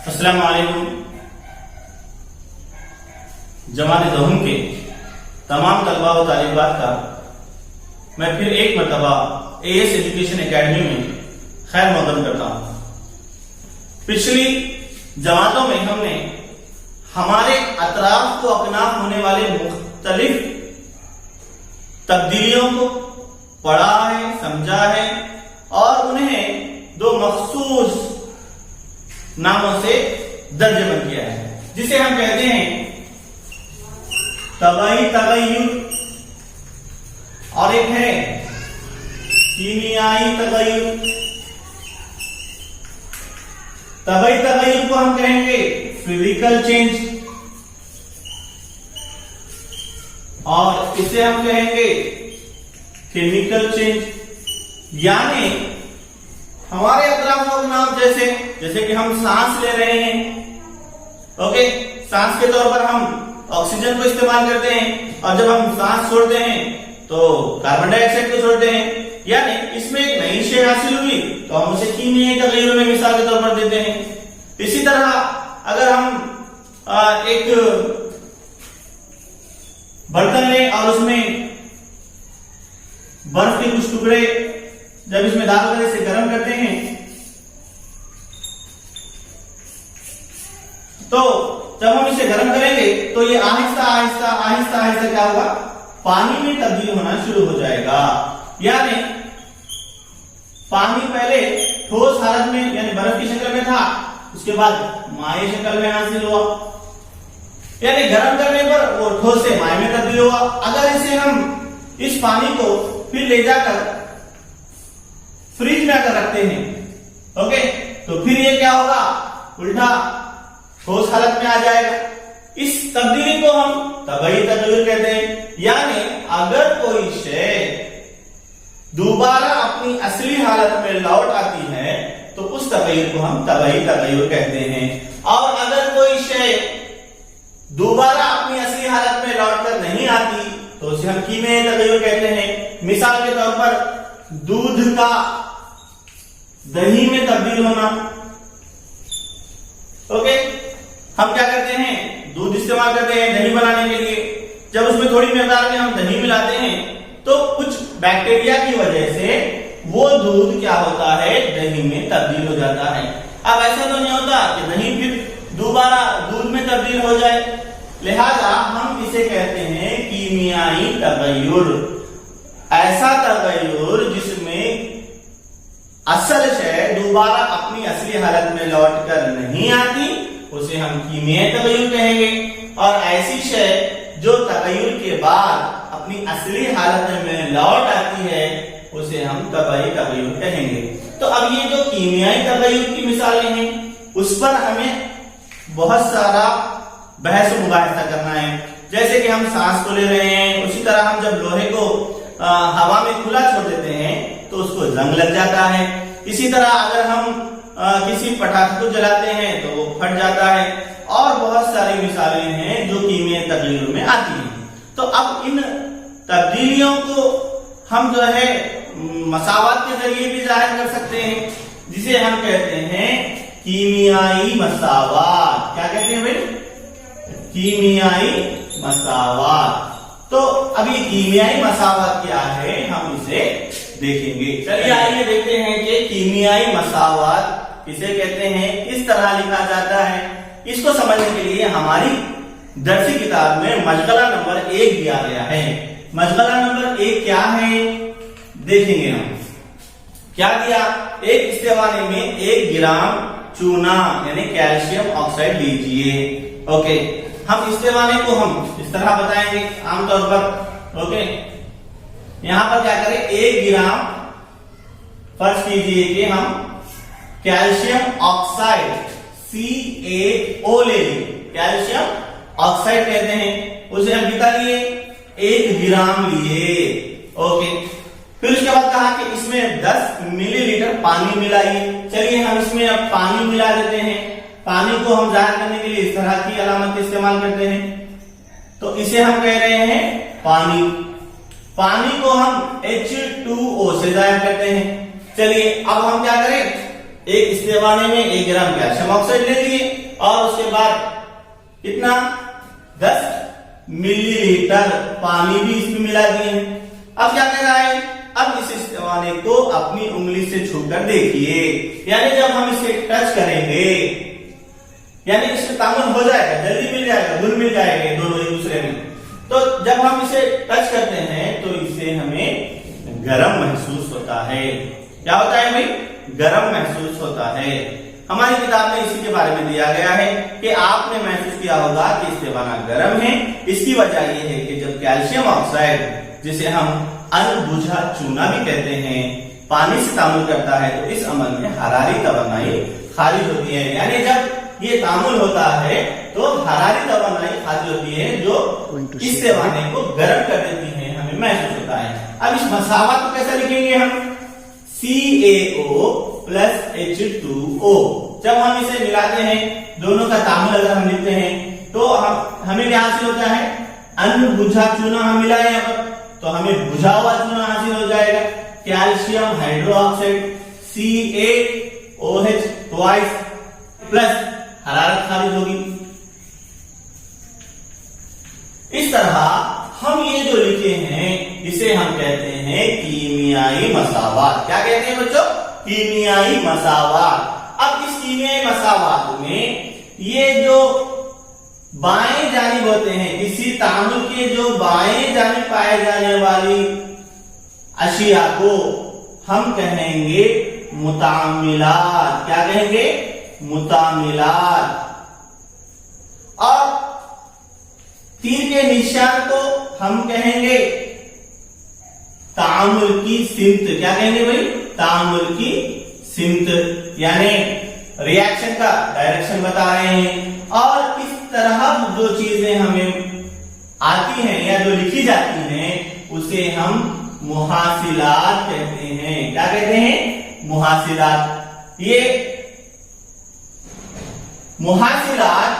अस्सलाम वालेकुम। जमात दहुम के तमाम तलबा व तालिबात का मैं फिर एक मरतबा एएस एजुकेशन एकेडमी में खैर मकदम करता हूं। पिछली जमातों में हमने हमारे अतराफ को अकनाफ होने वाले मुख्तलिफ तब्दीलियों को पढ़ा है, समझा है और उन्हें दो मखसूस नामों से दर्जबंद किया है, जिसे हम कहते हैं तबई तगय्युर और एक है कीमियाई तगय्युर। तबई तगय्युर को हम कहेंगे फिजिकल चेंज और इसे हम कहेंगे केमिकल चेंज। यानी हमारे अतराफ जैसे कि हम सांस ले रहे हैं, ओके, सांस के तौर पर हम ऑक्सीजन को इस्तेमाल करते हैं और जब हम सांस छोड़ते हैं तो कार्बन डाइऑक्साइड को छोड़ते हैं। यानी इसमें एक नई शय हासिल हुई तो हम उसे कीमियाई तगय्युर में मिसाल के तौर पर देते हैं। इसी तरह अगर हम एक बर्तन लें और उसमें बर्फ के कुछ टुकड़े जब इसमें डालकर इसे गर्म करते हैं तो जब हम इसे गर्म करेंगे तो ये आहिस्ता आहिस्ता आहिस्ता आहिस्ता क्या होगा, पानी में तब्दील होना शुरू हो जाएगा। यानी पानी पहले ठोस हालत में यानी बर्फ की शक्ल में था, उसके बाद माए शक्ल में हासिल हुआ, यानी गर्म करने पर वो ठोस से माए में तब्दील हुआ। अगर इसे हम इस पानी को फिर ले जाकर फ्रिज में अगर रखते हैं, ओके, तो फिर ये क्या होगा, उल्टा ठोस हालत में आ जाएगा। इस तब्दीली को हम तबई तगय्युर कहते हैं। यानी अगर कोई शय दोबारा अपनी असली हालत में लौट आती है तो उस तगय्युर को हम तबई तगय्युर कहते हैं। और अगर कोई शय दोबारा अपनी असली हालत में लौट कर नहीं आती तो उसे हम कीमियाई तगय्युर कहते हैं। मिसाल के तौर पर दूध का दही में तब्दील होना, ओके, हम क्या करते हैं, दूध इस्तेमाल करते हैं दही बनाने के लिए। जब उसमें थोड़ी मिकदार में हम दही मिलाते हैं तो कुछ बैक्टीरिया की वजह से वो दूध क्या होता है, दही में तब्दील हो जाता है। अब ऐसा तो नहीं होता कि दही फिर दोबारा दूध में तब्दील हो जाए, लिहाजा हम इसे कहते हैं कीमियाई तगय्युर। ऐसा तगय्युर जिसमें असल शय दोबारा अपनी असली हालत में लौट कर नहीं आती उसे हम कीमियाई तगय्युर कहेंगे, और ऐसी शय जो तगय्युर के बाद अपनी असली हालत में लौट आती है उसे हम तबई तगय्युर कहेंगे। तो अब ये जो कीमियाई तगय्युर की मिसालें हैं उस पर हमें बहुत सारा बहस मुबाहिसा करना है। जैसे कि हम सांस को ले रहे हैं, उसी तरह हम जब लोहे को हवा में खुला छोड़ देते हैं तो उसको जंग लग जाता है। इसी तरह अगर हम किसी पटाखे को जलाते हैं तो वो फट जाता है, और बहुत सारी मिसालें हैं जो कीमियाई तगय्युर में आती हैं। तो अब इन तब्दीलियों को हम जो है मसावत के जरिए भी जाहिर कर सकते हैं, जिसे हम कहते हैं कीमियाई मसावत। क्या कहते हैं भाई, कीमियाई मसावत। तो अभी कीमियाई मसावत क्या है हम इसे देखेंगे। चलिए आइए देखते हैं कि कीमियाई मसावत किसे कहते हैं, किस तरह लिखा जाता है। इसको समझने के लिए हमारी दरसी किताब में मशगला नंबर 1 दिया गया है। मशगला नंबर 1 क्या है देखेंगे हम। क्या दिया, एक इस्तेवाने में 1 ग्राम चूना यानी कैल्शियम ऑक्साइड लीजिए। ओके, हम इस्तेवाने को हम इस तरह बताएंगे आमतौर पर। ओके, यहां पर क्या करें, 1 ग्राम, फर्ज कीजिए कि हम कैल्शियम ऑक्साइड CaO ले लिए, कैल्शियम ऑक्साइड कहते हैं, उसे हम कितना लिए, 1 ग्राम लिए। ओके, फिर उसके बाद कहा कि इसमें 10 मिलीलीटर पानी मिलाइए। चलिए हम इसमें अब पानी मिला देते हैं। पानी को हम जाहिर करने के लिए इस तरह की अलामत इस्तेमाल करते हैं, तो इसे हम कह रहे हैं पानी। पानी को हम H2O से जाहिर करते हैं। चलिए अब हम क्या करें, एक इस्तेवाने में 1 ग्राम कैल्शियम ऑक्साइड ले लिए और उसके बाद कितना 10 मिलीलीटर पानी भी इसमें मिला दिए। अब क्या कर रहा है, अब इस इस्तेवाने को अपनी उंगली से छूकर देखिए, यानी जब हम इसे टच करेंगे यानी इसमें तामुल हो जाएगा, जल्दी मिल जाएगा, घुल मिल जाएंगे दोनों एक दूसरे में। तो जब हम इसे टच करते हैं तो इसे हमें गर्म महसूस होता है। क्या होता है भाई, गर्म महसूस होता है। हमारी किताब में इसी के बारे में दिया गया है कि आपने महसूस किया होगा कि इस्तेवाना गर्म है। इसकी वजह यह है कि जब कैल्शियम ऑक्साइड, जिसे हम अनबुझा चूना भी कहते हैं, पानी से तामुल करता है तो इस अमल में हरारी तवानाई खारिज होती है। यानी जब ये तामुल होता है तो हरारी तवानाई खारिज होती है जो इस्तेवाने को गर्म कर देती है, हमें महसूस होता है। अब इस मसावा को कैसे लिखेंगे हम, CaO प्लस H2O। जब हम इसे मिलाते हैं, दोनों का तामुल अगर हम लिखते हैं तो हमें क्या हासिल होता है, अनबुझा चूना हम मिलाए यहाँ पर तो हमें बुझा हुआ चूना हासिल हो जाएगा। Calcium hydroxide CaOH twice plus हरारत खारिज होगी। इस तरह हम ये जो लिखे हैं इसे हम कहते हैं कीमियाई मसावात। क्या कहते हैं बच्चों, कीमियाई मसावात। अब इस कीमियाई मसावात में ये जो बाएं जानिब होते हैं, किसी तामुल के जो बाएं जानिब पाए जाने वाली अशिया को हम कहेंगे मुतामिलात। क्या कहेंगे, मुतामिलात। और तीर के निशान को हम कहेंगे तामुल की सिमत। क्या कहेंगे भाई, तामुल की सिमत, यानी रिएक्शन का डायरेक्शन बता रहे हैं। और इस तरह जो चीजें हमें आती हैं या जो लिखी जाती हैं उसे हम मुहासिलात कहते हैं। क्या कहते हैं, मुहासिलात। ये मुहासिलात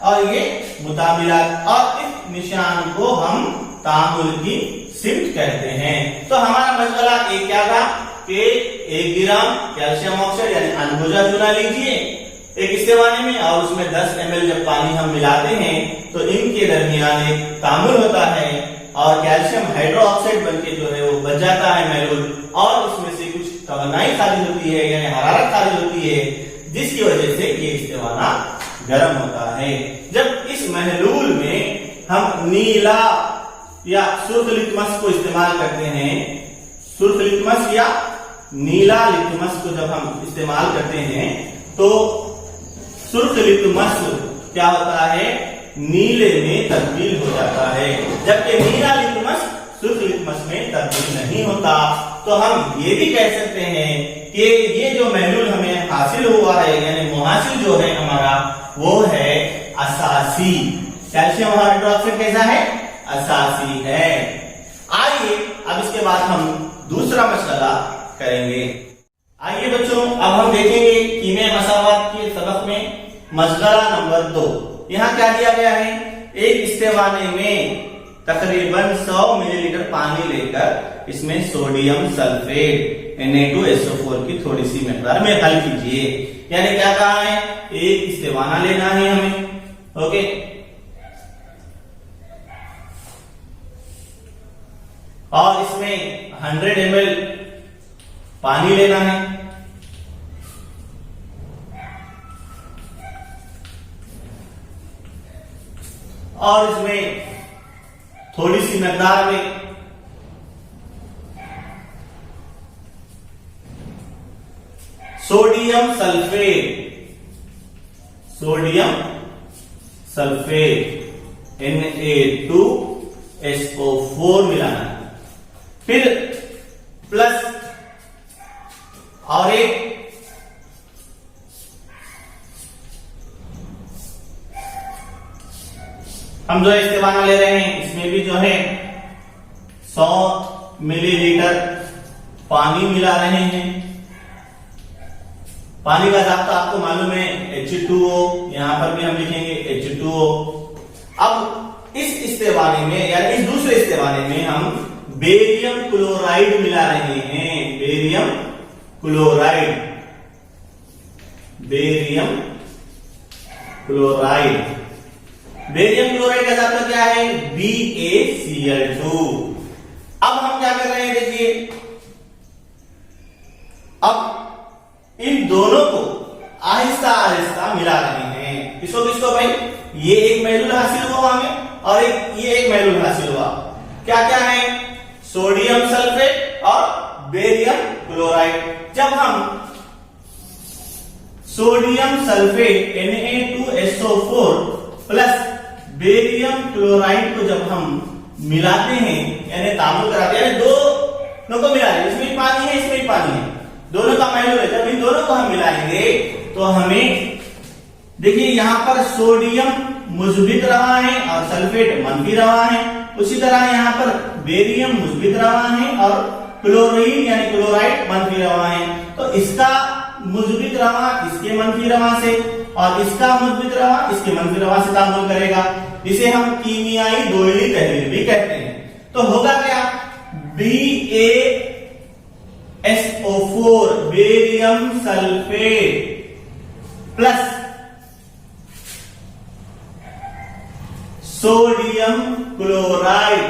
और ये मुतामिलात, और इस निशान को हम तामुल की सिमत कहते हैं। तो हमारा मसला एक क्या था कि 1 ग्राम कैल्शियम ऑक्साइड यानी अनबुझा चूना लीजिए एक इस्तेवाने में, और उसमें 10 ml जब पानी हम मिलाते हैं तो इनके दरमियान एक तामुल होता है और कैल्शियम हाइड्रोक्साइड बनके जो है वो बच जाता है महलूल, और उसमें से कुछ तवानाई खारिज होती है यानी हरारत खारिज होती है, जिसकी वजह से ये इस्तेवाना गर्म होता है। जब इस महलूल में हम नीला या सुर्ख लिटमस को इस्तेमाल करते हैं, सुर्ख लिटमस या नीला लिटमस को जब हम इस्तेमाल करते हैं तो सुर्ख लिटमस क्या होता है, नीले में तब्दील हो जाता है, जबकि नीला लिटमस सुर्ख लिटमस में तब्दील नहीं होता। तो हम ये भी कह सकते हैं कि ये जो महलूल हमें हासिल हुआ है यानी मुहासिल जो है हमारा वो है असासी। कैल्शियम हाइड्रोक्साइड कैसा है, असासी है। आइए अब इसके बाद हम दूसरा मसला करेंगे। आइए बच्चों, अब हम देखेंगे कीमियाई मसावात के सबक में मसला नंबर 2। यहाँ क्या दिया गया है, एक इस्तेवाने में तकरीबन 100 मिलीलीटर पानी लेकर इसमें सोडियम सल्फेट Na2SO4 की थोड़ी सी मिकदार में हल कीजिए। यानी क्या कहा है, एक इस्तेवाना लेना है हमें, ओके। और इसमें 100 ml पानी लेना है, और इसमें थोड़ी सी मिकदार में सोडियम सल्फेट Na2SO4 मिलाना है। फिर प्लस और एक हम जो इस्तेमाल ले रहे हैं इसमें भी जो है 100 मिलीलीटर पानी मिला रहे हैं। पानी का जाब्ता आपको मालूम है H2O, यहां पर भी हम लिखेंगे H2O। अब इस इस्तेवाने में या इस दूसरे इस्तेवाने में हम बेरियम क्लोराइड मिला रहे हैं, barium chloride barium chloride. Barium chloride का साथ क्या है? BaCl2। अब हम क्या कर रहे हैं, देखिए, अब इन दोनों को आहिस्ता आहिस्ता मिला रहे हैं। किसको किसको भाई? ये एक महलूल हासिल हुआ हमें और ये एक महलूल हासिल हुआ। क्या क्या है? सोडियम सल्फेट और बेरियम क्लोराइड। जब हम sodium sulphate Na2SO4 plus barium chloride को जब हम मिलाते हैं, यानी तामुल कराते हैं, दोनों को मिला रहे, इसमें पानी है, इसमें पानी है, दोनों का महलूल है। जब इन दोनों को हम मिलाएंगे तो हमें देखिए यहां पर सोडियम मुस्बित रहा है और सल्फेट मंफी रहा है। उसी तरह यहां पर बेरियम मुस्बित रहा है और क्लोरीन यानी क्लोराइड मंफी रहा है। तो इसका मुस्बित रवा इसके मंफी रवा से और इसका मुस्बित रवा इसके मंफी रवा से तामुल करेगा। इसे हम कीमियाई दोहरी तहरीर भी कहते हैं। तो होगा क्या? BaSO4 barium sulphate plus sodium chloride,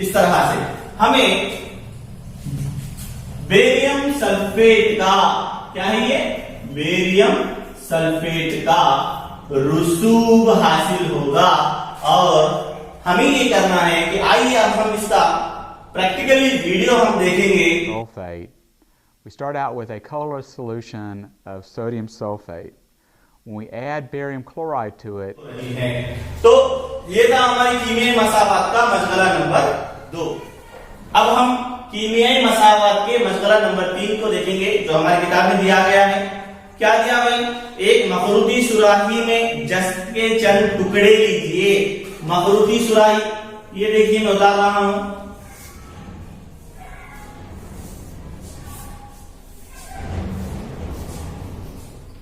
इस तरह से हमें बेरियम सल्फेट का क्या है? ये बेरियम सल्फेट का रुसूब हासिल होगा। और हमें ये करना है कि आइए अब हम इसका प्रैक्टिकली वीडियो हम देखेंगे। Sulfate. We start out with a colorless solution of sodium sulfate. When we add barium chloride to it, तो ये था हमारी कीमियाई मसावात का मशगला नंबर 2। अब हम कीमियाई मसावात के मशगला नंबर 3 को देखेंगे, जो हमारी किताब में दिया गया है। क्या दिया भाई? एक मखरूती सुराही में जस्त के चंद टुकड़े लीजिए। मखरूती सुराही, ये देखिए मैं उतार रहा हूं।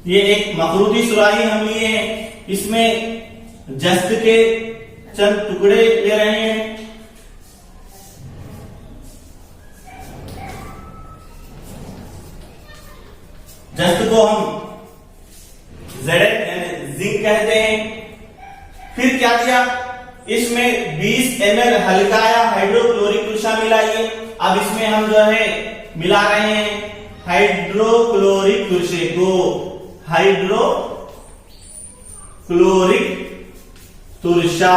ये एक मखरूती सुराही हम लिए हैं, इसमें जस्त के चंद टुकड़े ले रहे हैं। जस्त को हम Zn यानी जिंक कहते हैं। फिर क्या किया? इसमें 20 ml हल्काया हाइड्रोक्लोरिक तुषा मिलाइए। अब इसमें हम जो है मिला रहे हैं हाइड्रोक्लोरिक तुषे को। हाइड्रोक्लोरिक तुरशा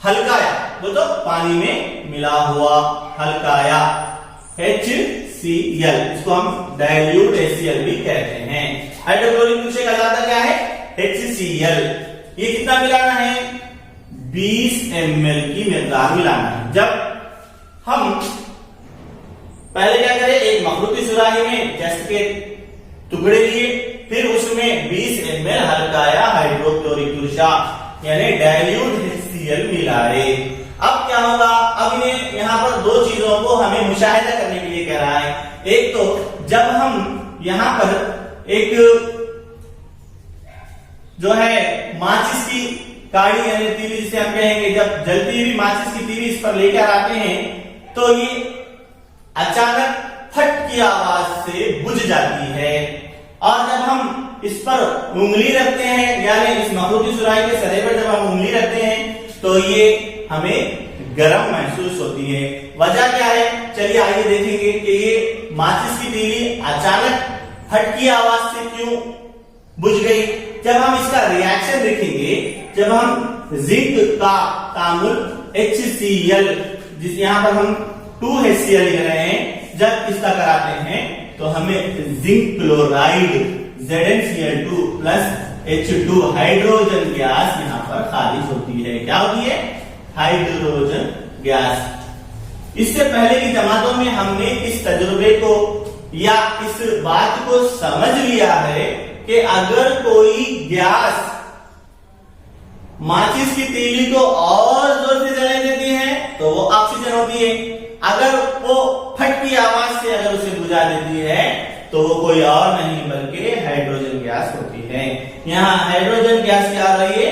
हल्काया, वो तो पानी में मिला हुआ हल्काया HCl, इसको हम डाइल्यूट HCl भी कहते हैं। हाइड्रोक्लोरिक तुरशे का जाता क्या है? HCl। ये कितना मिलाना है? 20 ml की मिकदार मिलाना है। जब हम पहले क्या करें? एक मखरूती सुराही में जस्त के टुकड़े लिए, फिर उसमें 20 ml हल्काया हाइड्रोक्लोरिक तुरशा यानी डाइल्यूट HCl मिलाए। अब क्या होगा? अब इन्हें यहाँ पर दो चीजों को हमें मुशाहिदा करने के लिए कह रहा है। एक तो जब हम यहाँ पर एक जो है माचिस की काड़ी यानी तीली जिसे हम कहेंगे, जब जलती हुई माचिस की तीली इस पर लेकर आते हैं तो ये अचानक फट की आवाज से बुझ जाती है। और जब हम इस पर उंगली रखते हैं, यानी इस मखरूती सुराही के सतह पर जब हम उंगली रखते हैं तो ये हमें गर्म महसूस होती है। वजह क्या है? चलिए आइए देखेंगे कि ये माचिस की तीली अचानक फट की आवाज से क्यों बुझ गई। जब हम इसका रिएक्शन देखेंगे, जब हम जिंक का तामुल HCl, जिस यहाँ पर हम 2HCl लिख रहे हैं, जब इसका कराते हैं तो हमें zinc chloride ZnCl2 plus H2 hydrogen gas यहाँ पर खारिज होती है। क्या होती है? Hydrogen gas. इससे पहले की जमातों में हमने इस तजुर्बे को या इस बात को समझ लिया है कि अगर कोई गैस माचिस की तीली को और जोर से जलने देती है तो वो ऑक्सीजन होती है। अगर वो फट की आवाज से अगर उसे बुझा देती है तो वो कोई और नहीं बल्कि हाइड्रोजन गैस होती है। यहाँ हाइड्रोजन गैस क्या हो रही है?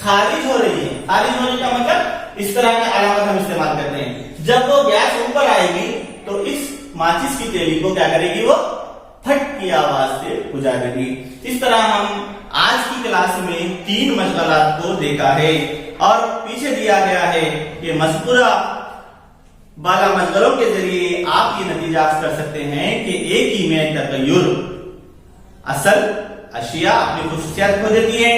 खारिज हो रही है। खारिज होने का मतलब इस तरह का अलामत हम इस्तेमाल करते हैं। जब वो गैस ऊपर आएगी तो इस माचिस की तीली को क्या करेगी? वो फट की आवाज से उजागरी। इस तरह हम आज की क्लास में 3 मशगलात को देखा है और पीछे दिया गया है कि मज़कूरा वाला मशगलों के जरिए आप ये नतीजा कर सकते हैं कि एक ही में तगय्युर असल अशिया अपनी खुसूसियात खो देती है,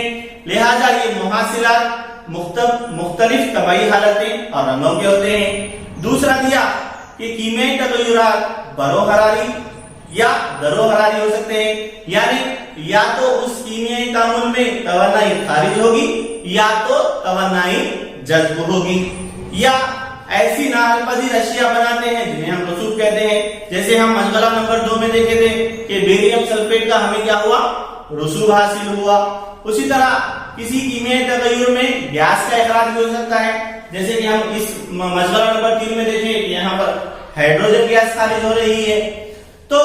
लिहाजा ये मुहासिलात मुख्तलिफ तबाई हालतें और रंगों के होते हैं। दूसरा दिया कि कीमियाई तगय्युरात बरोहरारी या दरोहरारी हो सकते हैं, यानी या तो उस कीमियाई तामुल में तवन्नाई खारिज होगी या तो तवन्नाई जज्ब होगी, या ऐसी नाअहलपजीर अशिया बनाते हैं जिन्हें हम रसूख कहते हैं। जैसे हम मशगला नंबर 2 में देखे थे कि बेरियम सल्फेट का हमें क्या हुआ, रसूख हासिल हुआ। उसी तरह किसी कीमियाई तगय्युर में गैस का इखराज भी हो सकता है, जैसे कि हम इस मशगला नंबर 3 में देखें कि यहाँ पर हाइड्रोजन गैस खारिज हो रही है। तो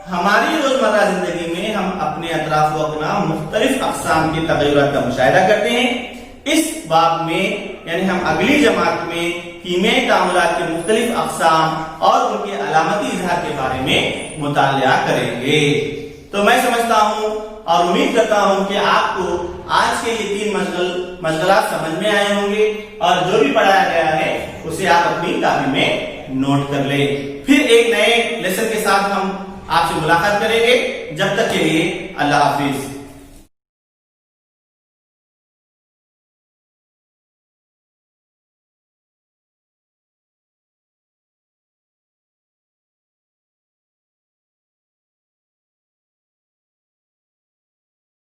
हमारी रोजमर्रा जिंदगी में हम अपने अतराफ वक्ना मुख्तलिफ अक़साम के तगय्युरात का मुशाहिदा करते हैं। इस बाब में यानी हम अगली जमात में कीमियाई तामुलात के मुख्तलिफ अक़साम और उनके अलामती इज़हार के बारे में मुतालिया करेंगे। तो मैं समझता हूँ और उम्मीद करता हूँ कि आपको आज के ये 3 मशगलात समझ में आए होंगे और जो भी पढ़ाया गया है उसे आप अपनी कापी में नोट कर ले। फिर एक नए लेसन के साथ हम आपसे मुलाकात करेंगे। जब तक के लिए अल्लाह हाफिज।